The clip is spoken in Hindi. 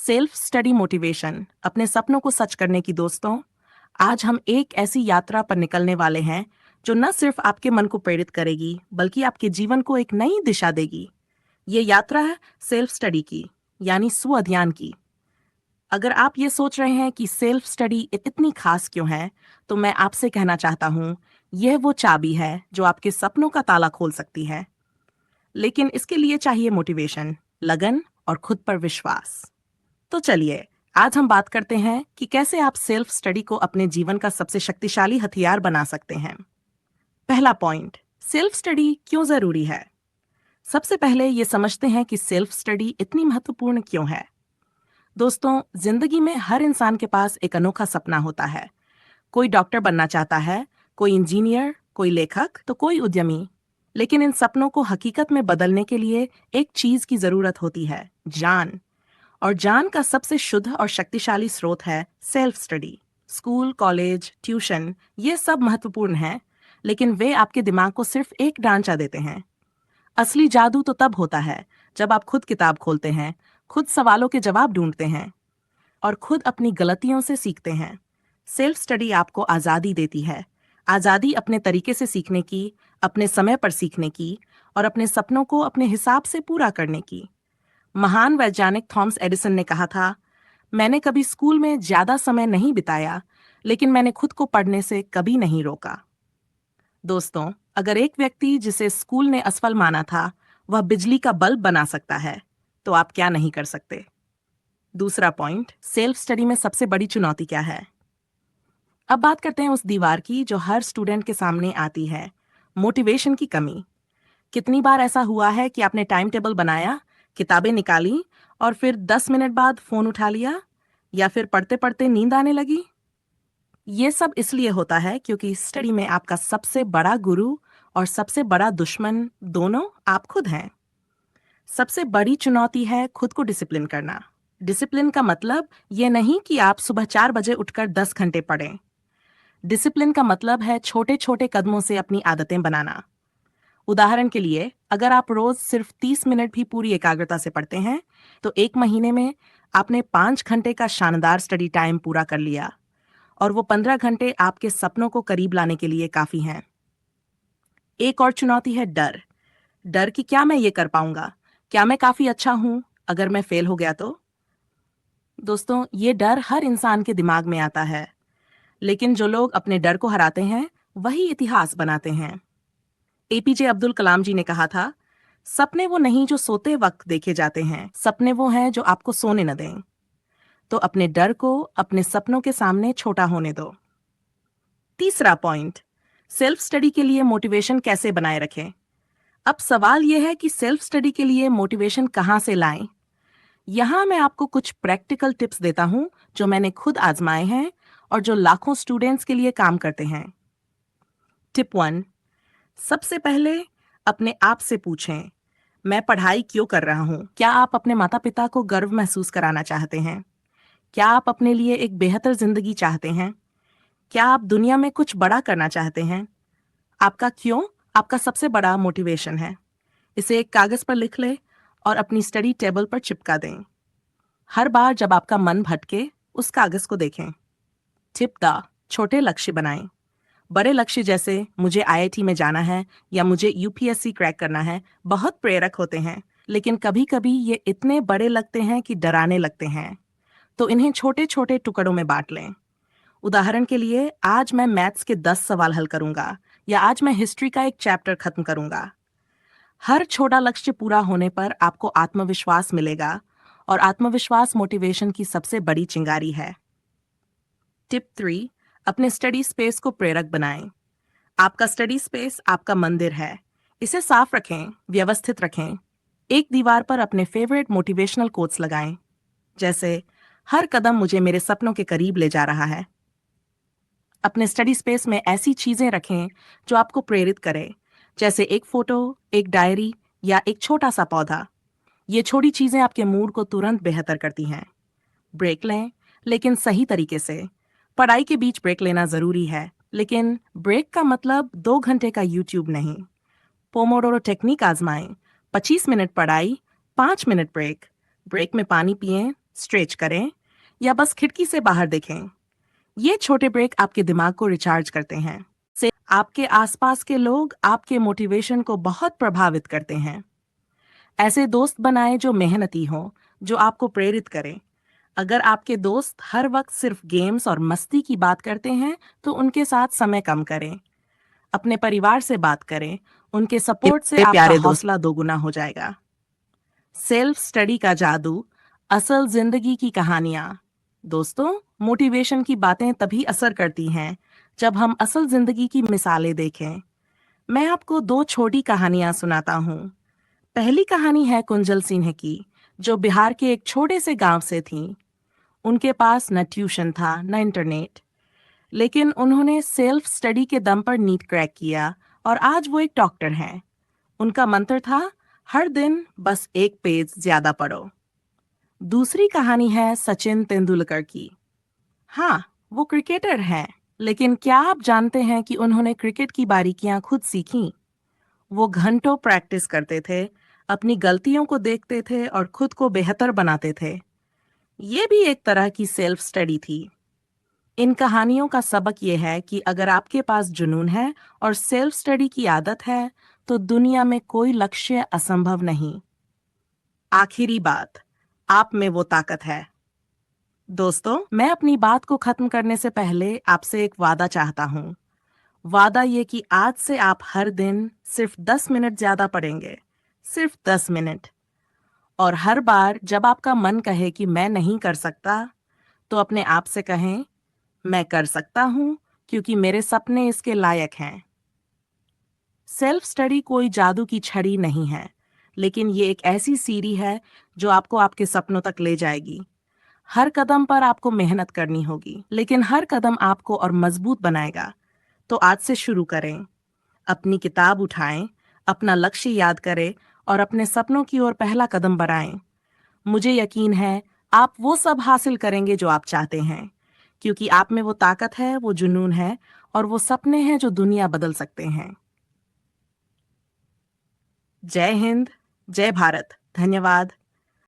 सेल्फ स्टडी मोटिवेशन, अपने सपनों को सच करने की दोस्तों। आज हम एक ऐसी यात्रा पर निकलने वाले हैं जो न सिर्फ आपके मन को प्रेरित करेगी बल्कि आपके जीवन को एक नई दिशा देगी। ये यात्रा है सेल्फ स्टडी की, यानी स्व अध्ययन की। अगर आप ये सोच रहे हैं कि सेल्फ स्टडी इतनी खास क्यों है, तो मैं आपसे कहना चाहता हूँ, यह वो चाबी है जो आपके सपनों का ताला खोल सकती है। लेकिन इसके लिए चाहिए मोटिवेशन, लगन और खुद पर विश्वास। तो चलिए, आज हम बात करते हैं कि कैसे आप सेल्फ स्टडी को अपने जीवन का सबसे शक्तिशाली हथियार बना सकते हैं। पहला पॉइंट, सेल्फ स्टडी क्यों जरूरी है। सबसे पहले ये समझते हैं कि सेल्फ स्टडी इतनी महत्वपूर्ण क्यों है। दोस्तों, जिंदगी में हर इंसान के पास एक अनोखा सपना होता है। कोई डॉक्टर बनना चाहता है, कोई इंजीनियर, कोई लेखक, तो कोई उद्यमी। लेकिन इन सपनों को हकीकत में बदलने के लिए एक चीज की जरूरत होती है, जान। और ज्ञान का सबसे शुद्ध और शक्तिशाली स्रोत है self study. School, college, tuition, ये सब महत्वपूर्ण हैं, लेकिन वे आपके दिमाग को सिर्फ एक ढांचा देते हैं। असली जादू तो तब होता है जब आप खुद किताब खोलते हैं, खुद सवालों के जवाब ढूंढते हैं और खुद अपनी गलतियों से सीखते हैं। सेल्फ स्टडी आपको आज़ादी देती है, आज़ादी अपने तरीके से सीखने की, अपने समय पर सीखने की और अपने सपनों को अपने हिसाब से पूरा करने की। महान वैज्ञानिक थॉमस एडिसन ने कहा था, मैंने कभी स्कूल में ज्यादा समय नहीं बिताया, लेकिन मैंने खुद को पढ़ने से कभी नहीं रोका। दोस्तों, अगर एक व्यक्ति जिसे स्कूल ने असफल माना था, वह बिजली का बल्ब बना सकता है, तो आप क्या नहीं कर सकते। दूसरा पॉइंट, सेल्फ स्टडी में सबसे बड़ी चुनौती क्या है। अब बात करते हैं उस दीवार की जो हर स्टूडेंट के सामने आती है, मोटिवेशन की कमी। कितनी बार ऐसा हुआ है कि आपने टाइम टेबल बनाया, किताबें निकाली और फिर 10 मिनट बाद फोन उठा लिया, या फिर पढ़ते पढ़ते नींद आने लगी। ये सब इसलिए होता है क्योंकि स्टडी में आपका सबसे बड़ा गुरु और सबसे बड़ा दुश्मन दोनों आप खुद हैं। सबसे बड़ी चुनौती है खुद को डिसिप्लिन करना। डिसिप्लिन का मतलब ये नहीं कि आप सुबह 4 बजे उठकर 10 घंटे पढ़ें। डिसिप्लिन का मतलब है छोटे छोटे कदमों से अपनी आदतें बनाना। उदाहरण के लिए, अगर आप रोज सिर्फ 30 मिनट भी पूरी एकाग्रता से पढ़ते हैं, तो एक महीने में आपने 5 घंटे का शानदार स्टडी टाइम पूरा कर लिया, और वो 15 घंटे आपके सपनों को करीब लाने के लिए काफी हैं। एक और चुनौती है डर। डर कि क्या मैं ये कर पाऊंगा, क्या मैं काफी अच्छा हूं, अगर मैं फेल हो गया तो। दोस्तों, ये डर हर इंसान के दिमाग में आता है, लेकिन जो लोग अपने डर को हराते हैं वही इतिहास बनाते हैं। एपीजे अब्दुल कलाम जी ने कहा था, सपने वो नहीं जो सोते वक्त देखे जाते हैं, सपने वो हैं जो आपको सोने न दें। तो अपने डर को अपने सपनों के सामने छोटा होने दो। तीसरा पॉइंट, सेल्फ स्टडी के लिए मोटिवेशन कैसे बनाए रखें। अब सवाल यह है कि सेल्फ स्टडी के लिए मोटिवेशन कहाँ से लाएं। यहाँ मैं आपको कुछ प्रैक्टिकल टिप्स देता हूँ जो मैंने खुद आजमाए हैं और जो लाखों स्टूडेंट्स के लिए काम करते हैं। टिप 1, सबसे पहले अपने आप से पूछें, मैं पढ़ाई क्यों कर रहा हूँ। क्या आप अपने माता पिता को गर्व महसूस कराना चाहते हैं? क्या आप अपने लिए एक बेहतर जिंदगी चाहते हैं? क्या आप दुनिया में कुछ बड़ा करना चाहते हैं? आपका क्यों आपका सबसे बड़ा मोटिवेशन है। इसे एक कागज पर लिख ले और अपनी स्टडी टेबल पर चिपका दें। हर बार जब आपका मन भटके, उस कागज को देखें। टिप 2, छोटे लक्ष्य बनाएं। बड़े लक्ष्य जैसे मुझे आईआईटी में जाना है या मुझे यूपीएससी क्रैक करना है बहुत प्रेरक होते हैं, लेकिन कभी कभी ये इतने बड़े लगते हैं कि डराने लगते हैं। तो इन्हें छोटे छोटे टुकड़ों में बांट लें। उदाहरण के लिए, आज मैं मैथ्स के 10 सवाल हल करूंगा, या आज मैं हिस्ट्री का एक चैप्टर खत्म करूंगा। हर छोटा लक्ष्य पूरा होने पर आपको आत्मविश्वास मिलेगा, और आत्मविश्वास मोटिवेशन की सबसे बड़ी चिंगारी है। टिप 3, अपने स्टडी स्पेस को प्रेरक बनाएं। आपका स्टडी स्पेस आपका मंदिर है। इसे साफ रखें, व्यवस्थित रखें। एक दीवार पर अपने फेवरेट मोटिवेशनल कोट्स लगाएं, जैसे हर कदम मुझे मेरे सपनों के करीब ले जा रहा है। अपने स्टडी स्पेस में ऐसी चीजें रखें जो आपको प्रेरित करें, जैसे एक फोटो, एक डायरी या एक छोटा सा पौधा। ये छोटी चीजें आपके मूड को तुरंत बेहतर करती हैं। ब्रेक लें, लेकिन सही तरीके से। पढ़ाई के बीच ब्रेक लेना जरूरी है, लेकिन ब्रेक का मतलब 2 घंटे का यूट्यूब नहीं। Pomodoro technique आजमाएं। 25 मिनट पढ़ाई, 5 मिनट ब्रेक। ब्रेक में पानी पिएं, स्ट्रेच करें या बस खिड़की से बाहर देखें। ये छोटे ब्रेक आपके दिमाग को रिचार्ज करते हैं। से आपके आसपास के लोग आपके मोटिवेशन को बहुत प्रभावित करते हैं। ऐसे दोस्त बनाएं जो मेहनती हों, जो आपको प्रेरित करें। अगर आपके दोस्त हर वक्त सिर्फ गेम्स और मस्ती की बात करते हैं, तो उनके साथ समय कम करें। अपने परिवार से बात करें, उनके सपोर्ट से मेरे आपका प्यारे दोस्त, हौसला दोगुना हो जाएगा। सेल्फ स्टडी का जादू, असल जिंदगी की कहानियां। दोस्तों, मोटिवेशन की बातें तभी असर करती हैं जब हम असल जिंदगी की मिसालें देखें। मैं आपको दो छोटी कहानियां सुनाता हूँ। पहली कहानी है कुंजल सिन्हा की, जो बिहार के एक छोटे से गांव से थीं। उनके पास न ट्यूशन था न इंटरनेट, लेकिन उन्होंने सेल्फ स्टडी के दम पर नीट क्रैक किया और आज वो एक डॉक्टर हैं। उनका मंत्र था, हर दिन बस एक पेज ज्यादा पढ़ो। दूसरी कहानी है सचिन तेंदुलकर की। हाँ, वो क्रिकेटर हैं, लेकिन क्या आप जानते हैं कि उन्होंने क्रिकेट की बारीकियां खुद सीखीं? वो घंटों प्रैक्टिस करते थे, अपनी गलतियों को देखते थे और खुद को बेहतर बनाते थे। ये भी एक तरह की सेल्फ स्टडी थी। इन कहानियों का सबक ये है कि अगर आपके पास जुनून है और सेल्फ स्टडी की आदत है, तो दुनिया में कोई लक्ष्य असंभव नहीं। आखिरी बात, आप में वो ताकत है। दोस्तों, मैं अपनी बात को खत्म करने से पहले आपसे एक वादा चाहता हूँ। वादा ये कि आज से आप हर दिन सिर्फ 10 मिनट ज्यादा पढ़ेंगे। सिर्फ 10 मिनट। और हर बार जब आपका मन कहे कि मैं नहीं कर सकता, तो अपने आप से कहें, मैं कर सकता हूँ, क्योंकि मेरे सपने इसके लायक हैं। सेल्फ स्टडी कोई जादू की छड़ी नहीं है, लेकिन ये एक ऐसी सीढ़ी है जो आपको आपके सपनों तक ले जाएगी। हर कदम पर आपको मेहनत करनी होगी, लेकिन हर कदम आपको और मजबूत बनाएगा। तो आज से शुरू करें। अपनी किताब उठाएं, अपना लक्ष्य याद करें और अपने सपनों की ओर पहला कदम बढ़ाएं। मुझे यकीन है आप वो सब हासिल करेंगे जो आप चाहते हैं, क्योंकि आप में वो ताकत है, वो जुनून है और वो सपने हैं जो दुनिया बदल सकते हैं। जय हिंद, जय भारत, धन्यवाद।